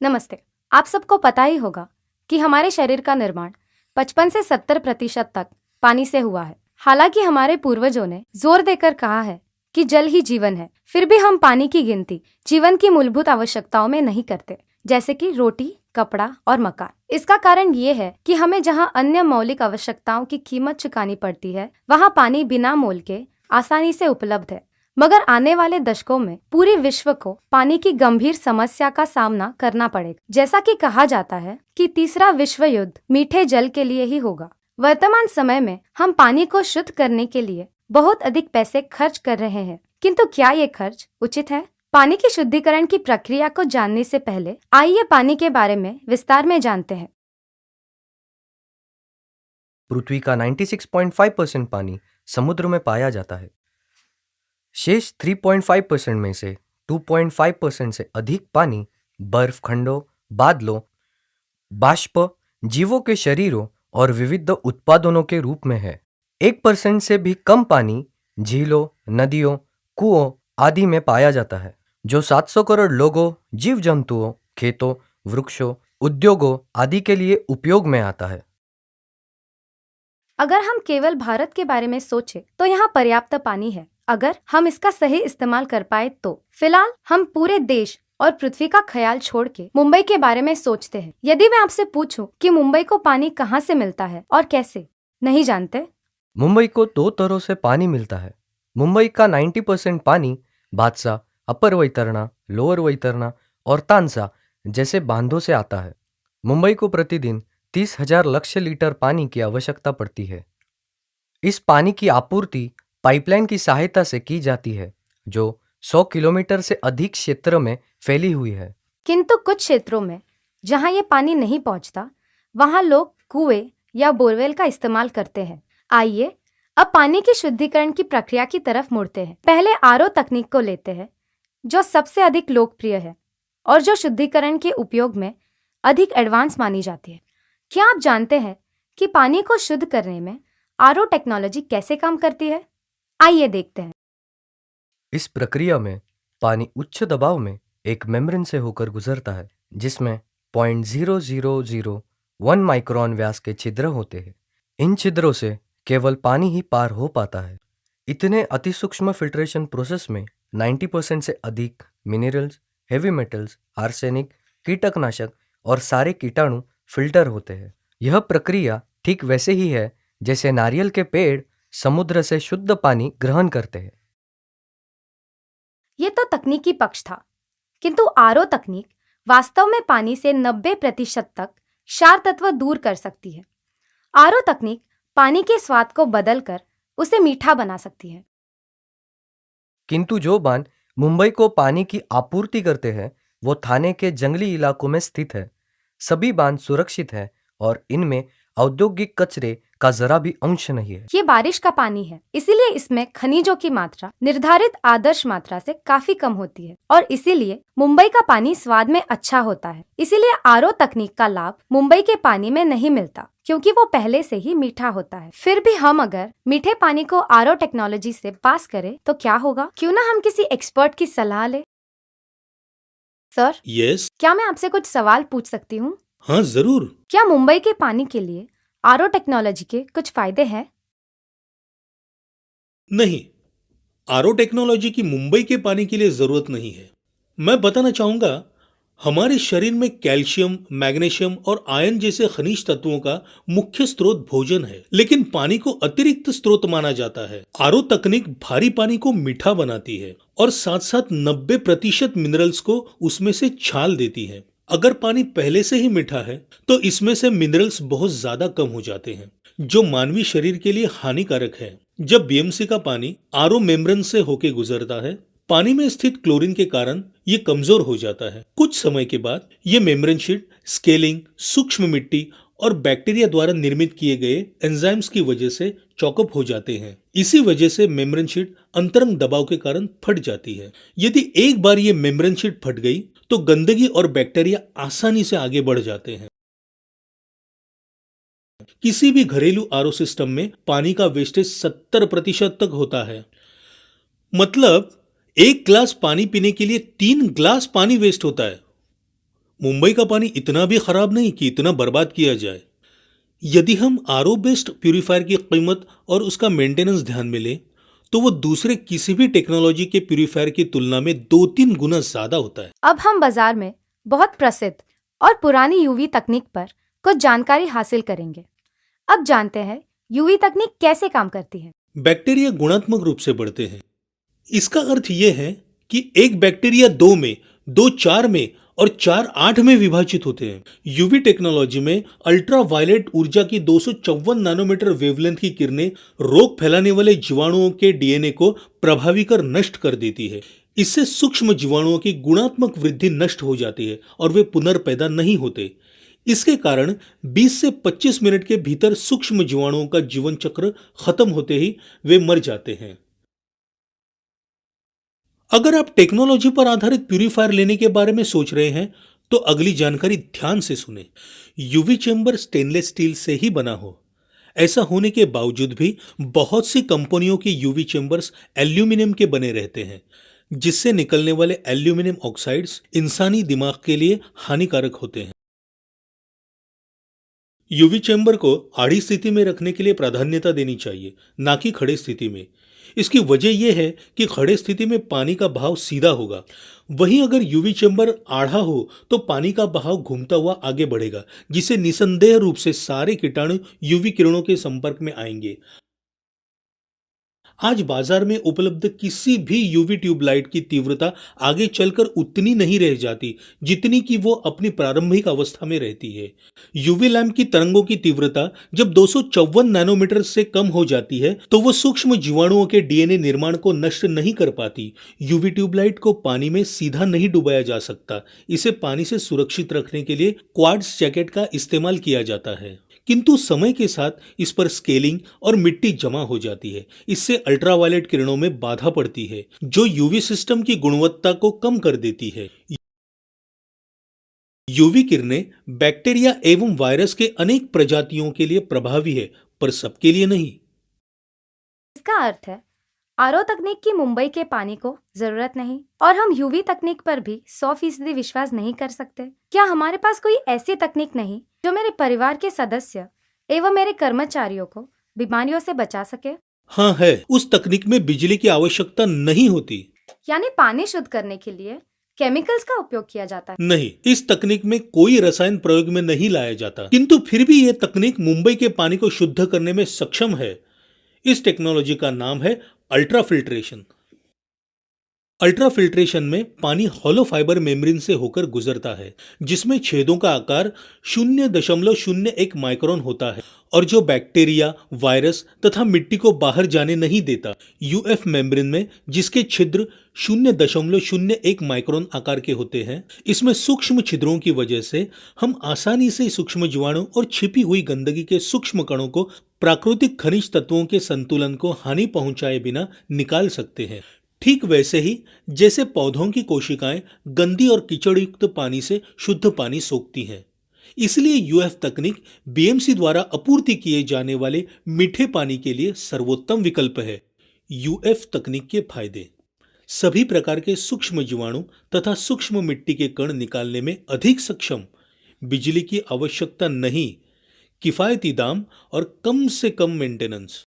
नमस्ते। आप सबको पता ही होगा कि हमारे शरीर का निर्माण 55 से 70% तक पानी से हुआ है। हालांकि हमारे पूर्वजों ने जोर देकर कहा है कि जल ही जीवन है, फिर भी हम पानी की गिनती जीवन की मूलभूत आवश्यकताओं में नहीं करते, जैसे कि रोटी, कपड़ा और मकान। इसका कारण ये है कि हमें जहाँ अन्य मौलिक आवश्यकताओं की कीमत चुकानी पड़ती है, वहाँ पानी बिना मोल के आसानी से उपलब्ध है। मगर आने वाले दशकों में पूरे विश्व को पानी की गंभीर समस्या का सामना करना पड़ेगा। जैसा कि कहा जाता है कि तीसरा विश्व युद्ध मीठे जल के लिए ही होगा। वर्तमान समय में हम पानी को शुद्ध करने के लिए बहुत अधिक पैसे खर्च कर रहे हैं, किंतु क्या ये खर्च उचित है? पानी की शुद्धिकरण की प्रक्रिया को जानने से पहले आइए पानी के बारे में विस्तार में जानते हैं। पृथ्वी का 96.5% पानी समुद्र में पाया जाता है। शेष 3.5% में से 2.5% से अधिक पानी बर्फ खंडों, बादलों, बाष्प, जीवों के शरीरों और विविध उत्पादनों के रूप में है। 1% से भी कम पानी झीलों, नदियों, कुओं आदि में पाया जाता है, जो 700 करोड़ लोगों, जीव जंतुओं, खेतों, वृक्षों, उद्योगों आदि के लिए उपयोग में आता है। अगर हम केवल भारत के बारे में सोचें तो यहाँ पर्याप्त पानी है, अगर हम इसका सही इस्तेमाल कर पाए तो। फिलहाल हम पूरे देश और पृथ्वी का ख्याल छोड़ के मुंबई के बारे में सोचते हैं। यदि मैं आपसे पूछूं कि मुंबई को पानी कहाँ से मिलता है और कैसे, नहीं जानते? मुंबई को 2 तरह से पानी मिलता है। मुंबई का 90% पानी बादशाह, अपर वैतरणा, लोअर वैतरणा और तानसा जैसे बांधों से आता है। मुंबई को प्रतिदिन 30,000 लक्ष्य लीटर पानी की आवश्यकता पड़ती है। इस पानी की आपूर्ति पाइपलाइन की सहायता से की जाती है, जो 100 किलोमीटर से अधिक क्षेत्र में फैली हुई है। किंतु कुछ क्षेत्रों में जहाँ ये पानी नहीं पहुँचता, वहाँ लोग कुएं या बोरवेल का इस्तेमाल करते हैं। आइए अब पानी की शुद्धिकरण की प्रक्रिया की तरफ मुड़ते हैं। पहले आरओ तकनीक को लेते हैं, जो सबसे अधिक लोकप्रिय है और जो शुद्धिकरण के उपयोग में अधिक एडवांस मानी जाती है। क्या आप जानते हैं कि पानी को शुद्ध करने में आरओ टेक्नोलॉजी कैसे काम करती है? आइए देखते हैं। इस प्रक्रिया में पानी उच्च दबाव में एक मेम्ब्रेन से होकर गुजरता है, जिसमें 0.0001 माइक्रोन व्यास के छिद्र होते हैं। इन छिद्रों से केवल पानी ही पार हो पाता है। इतने अतिसूक्ष्म फिल्ट्रेशन प्रोसेस में 90% से अधिक मिनरल्स, हेवी मेटल्स, आर्सेनिक, कीटकनाशक और सारे कीटाणु फिल्टर होते हैं। यह प्रक्रिया ठीक वैसे ही है जैसे नारियल के पेड़ समुद्र से शुद्ध पानी ग्रहण करते हैं। ये तो तकनीकी पक्ष था, किंतु आरओ तकनीक वास्तव में पानी से 90% तक क्षार तत्व दूर कर सकती है। आरओ तकनीक पानी के स्वाद को बदलकर उसे मीठा बना सकती है। किंतु जो बांध मुंबई को पानी की आपूर्ति करते हैं, वो थाने के जंगली इलाकों में स्थित है। सभी बांध सुरक्षित है और इनमें औद्योगिक कचरे का जरा भी अंश नहीं है। ये बारिश का पानी है, इसीलिए इसमें खनिजों की मात्रा निर्धारित आदर्श मात्रा से काफी कम होती है और इसीलिए मुंबई का पानी स्वाद में अच्छा होता है। इसीलिए आरओ तकनीक का लाभ मुंबई के पानी में नहीं मिलता, क्योंकि वो पहले से ही मीठा होता है। फिर भी हम अगर मीठे पानी को आरओ टेक्नोलॉजी से पास करें तो क्या होगा? क्यों ना हम किसी एक्सपर्ट की सलाह ले। Sir, yes. क्या मैं आपसे कुछ सवाल पूछ सकती हूँ? हाँ जरूर। क्या मुंबई के पानी के लिए आरओ टेक्नोलॉजी के कुछ फायदे हैं? नहीं, आरओ टेक्नोलॉजी की मुंबई के पानी के लिए जरूरत नहीं है। मैं बताना चाहूंगा, हमारे शरीर में कैल्शियम, मैग्नीशियम और आयरन जैसे खनिज तत्वों का मुख्य स्रोत भोजन है, लेकिन पानी को अतिरिक्त स्रोत माना जाता है। आरओ तकनीक भारी पानी को मीठा बनाती है और साथ साथ 90% मिनरल्स को उसमें से छाल देती है। अगर पानी पहले से ही मीठा है तो इसमें से मिनरल्स बहुत ज्यादा कम हो जाते हैं, जो मानवीय शरीर के लिए हानिकारक है। जब बीएमसी का पानी आरओ मेम्ब्रेन से होके गुजरता है, पानी में स्थित क्लोरीन के कारण ये कमजोर हो जाता है। कुछ समय के बाद ये मेम्ब्रेन शीट स्केलिंग, सूक्ष्म मिट्टी और बैक्टीरिया द्वारा निर्मित किए गए एंजाइम्स की वजह से चॉकअप हो जाते हैं। इसी वजह से मेम्ब्रेन शीट अंतरंग दबाव के कारण फट जाती है। यदि एक बार ये मेम्ब्रेन शीट फट गई तो गंदगी और बैक्टीरिया आसानी से आगे बढ़ जाते हैं। किसी भी घरेलू आरओ सिस्टम में पानी का वेस्टेज 70% तक होता है। मतलब 1 गिलास पानी पीने के लिए 3 गिलास पानी वेस्ट होता है। मुंबई का पानी इतना भी खराब नहीं कि इतना बर्बाद किया जाए। यदि हम आरओ बेस्ड प्यूरिफायर की कीमत और उसका मेंटेनेंस ध्यान में लें तो वो दूसरे किसी भी टेक्नोलॉजी के प्यूरिफायर की तुलना में 2-3 गुना ज्यादा होता है। अब हम बाजार में बहुत प्रसिद्ध और पुरानी यूवी तकनीक पर कुछ जानकारी हासिल करेंगे। अब जानते हैं यूवी तकनीक कैसे काम करती है। बैक्टीरिया गुणात्मक रूप से बढ़ते हैं। इसका अर्थ यह है कि एक बैक्टीरिया 2 में, 2 4 में और 4 8 में विभाजित होते हैं। यूवी टेक्नोलॉजी में अल्ट्रावायलेट ऊर्जा की 254 नैनोमीटर वेवलेंथ की किरणें रोग फैलाने वाले जीवाणुओं के डीएनए को प्रभावी कर नष्ट कर देती है। इससे सूक्ष्म जीवाणुओं की गुणात्मक वृद्धि नष्ट हो जाती है और वे पुनर्पैदा नहीं होते। इसके कारण 20 से 25 मिनट के भीतर सूक्ष्म जीवाणुओं का जीवन चक्र खत्म होते ही वे मर जाते हैं। अगर आप टेक्नोलॉजी पर आधारित प्यूरिफायर लेने के बारे में सोच रहे हैं तो अगली जानकारी ध्यान से सुने। यूवी चेंबर स्टेनलेस स्टील से ही बना हो। ऐसा होने के बावजूद भी बहुत सी कंपनियों के यूवी चेंबर्स एल्यूमिनियम के बने रहते हैं, जिससे निकलने वाले एल्यूमिनियम ऑक्साइड्स इंसानी दिमाग के लिए हानिकारक होते हैं। यूवी चेंबर को आड़ी स्थिति में रखने के लिए प्राधान्यता देनी चाहिए, ना कि खड़े स्थिति में। इसकी वजह यह है कि खड़े स्थिति में पानी का बहाव सीधा होगा, वहीं अगर यूवी चेंबर आड़ा हो तो पानी का बहाव घूमता हुआ आगे बढ़ेगा, जिससे निसंदेह रूप से सारे कीटाणु यूवी किरणों के संपर्क में आएंगे। आज बाजार में उपलब्ध किसी भी यूवी ट्यूबलाइट की तीव्रता आगे चलकर उतनी नहीं रह जाती जितनी कि वो अपनी प्रारंभिक अवस्था में रहती है। यूवी लैंप की तरंगों की तीव्रता जब 254 नैनोमीटर से कम हो जाती है तो वो सूक्ष्म जीवाणुओं के डीएनए निर्माण को नष्ट नहीं कर पाती। यूवी ट्यूबलाइट को पानी में सीधा नहीं डुबाया जा सकता। इसे पानी से सुरक्षित रखने के लिए क्वार्ट्ज जैकेट का इस्तेमाल किया जाता है, किंतु समय के साथ इस पर स्केलिंग और मिट्टी जमा हो जाती है। इससे अल्ट्रावायलेट किरणों में बाधा पड़ती है, जो यूवी सिस्टम की गुणवत्ता को कम कर देती है। यूवी किरणें बैक्टीरिया एवं वायरस के अनेक प्रजातियों के लिए प्रभावी है, पर सबके लिए नहीं। इसका अर्थ है आरओ तकनीक की मुंबई के पानी को जरूरत नहीं और हम यूवी तकनीक पर भी 100% विश्वास नहीं कर सकते। क्या हमारे पास कोई ऐसी तकनीक नहीं जो मेरे परिवार के सदस्य एवं मेरे कर्मचारियों को बीमारियों से बचा सके? हाँ है, उस तकनीक में बिजली की आवश्यकता नहीं होती। यानी पानी शुद्ध करने के लिए केमिकल्स का उपयोग किया जाता है? नहीं, इस तकनीक में कोई रसायन प्रयोग में नहीं लाया जाता, किंतु फिर भी यह तकनीक मुंबई के पानी को शुद्ध करने में सक्षम है। इस टेक्नोलॉजी का नाम है अल्ट्राफिल्ट्रेशन। अल्ट्राफिल्ट्रेशन में पानी हॉलो फाइबर मेम्ब्रेन से होकर गुजरता है, जिसमें छेदों का आकार 0.01 माइक्रोन होता है और जो बैक्टीरिया, वायरस तथा मिट्टी को बाहर जाने नहीं देता। यूएफ मेम्ब्रेन में जिसके छिद्र 0.01 माइक्रोन आकार के होते हैं, इसमें सूक्ष्म छिद्रों की वजह से हम आसानी से सूक्ष्म जीवाणु और छिपी हुई गंदगी के सूक्ष्म कणों को प्राकृतिक खनिज तत्वों के संतुलन को हानि पहुंचाए बिना निकाल सकते हैं। ठीक वैसे ही जैसे पौधों की कोशिकाएं गंदी और कीचड़युक्त पानी से शुद्ध पानी सोखती हैं। इसलिए यूएफ तकनीक बीएमसी द्वारा आपूर्ति किए जाने वाले मीठे पानी के लिए सर्वोत्तम विकल्प है। यूएफ तकनीक के फायदे: सभी प्रकार के सूक्ष्म जीवाणु तथा सूक्ष्म मिट्टी के कण निकालने में अधिक सक्षम, बिजली की आवश्यकता नहीं, किफायती दाम और कम से कम मेंटेनेंस।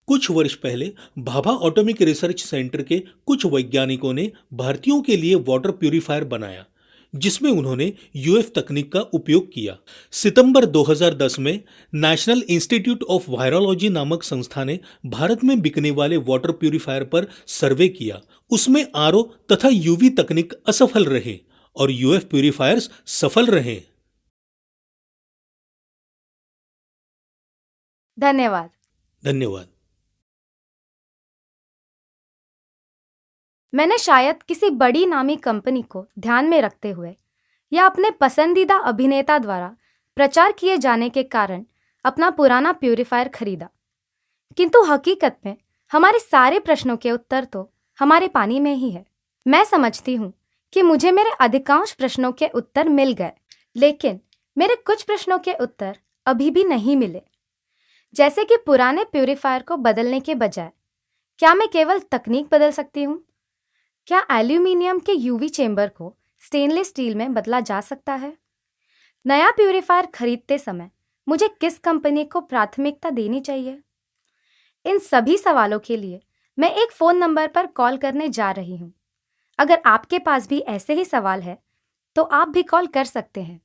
कुछ वर्ष पहले भाभा एटॉमिक रिसर्च सेंटर के कुछ वैज्ञानिकों ने भारतीयों के लिए वाटर प्यूरिफायर बनाया, जिसमें उन्होंने यूएफ तकनीक का उपयोग किया। सितंबर 2010 में नेशनल इंस्टीट्यूट ऑफ वायरोलॉजी नामक संस्था ने भारत में बिकने वाले वाटर प्यूरिफायर पर सर्वे किया। उसमें आरओ तथा यूवी तकनीक असफल रहे और यूएफ प्यूरिफायर्स सफल रहे। धन्यवाद। धन्यवाद। मैंने शायद किसी बड़ी नामी कंपनी को ध्यान में रखते हुए या अपने पसंदीदा अभिनेता द्वारा प्रचार किए जाने के कारण अपना पुराना प्यूरिफायर खरीदा, किंतु हकीकत में हमारे सारे प्रश्नों के उत्तर तो हमारे पानी में ही है। मैं समझती हूँ कि मुझे मेरे अधिकांश प्रश्नों के उत्तर मिल गए, लेकिन मेरे कुछ प्रश्नों के उत्तर अभी भी नहीं मिले। जैसे कि पुराने प्यूरिफायर को बदलने के बजाय क्या मैं केवल तकनीक बदल सकती हूँ? क्या एल्यूमिनियम के यूवी चेंबर को स्टेनलेस स्टील में बदला जा सकता है? नया प्यूरीफायर खरीदते समय मुझे किस कंपनी को प्राथमिकता देनी चाहिए? इन सभी सवालों के लिए मैं एक फोन नंबर पर कॉल करने जा रही हूँ। अगर आपके पास भी ऐसे ही सवाल है तो आप भी कॉल कर सकते हैं।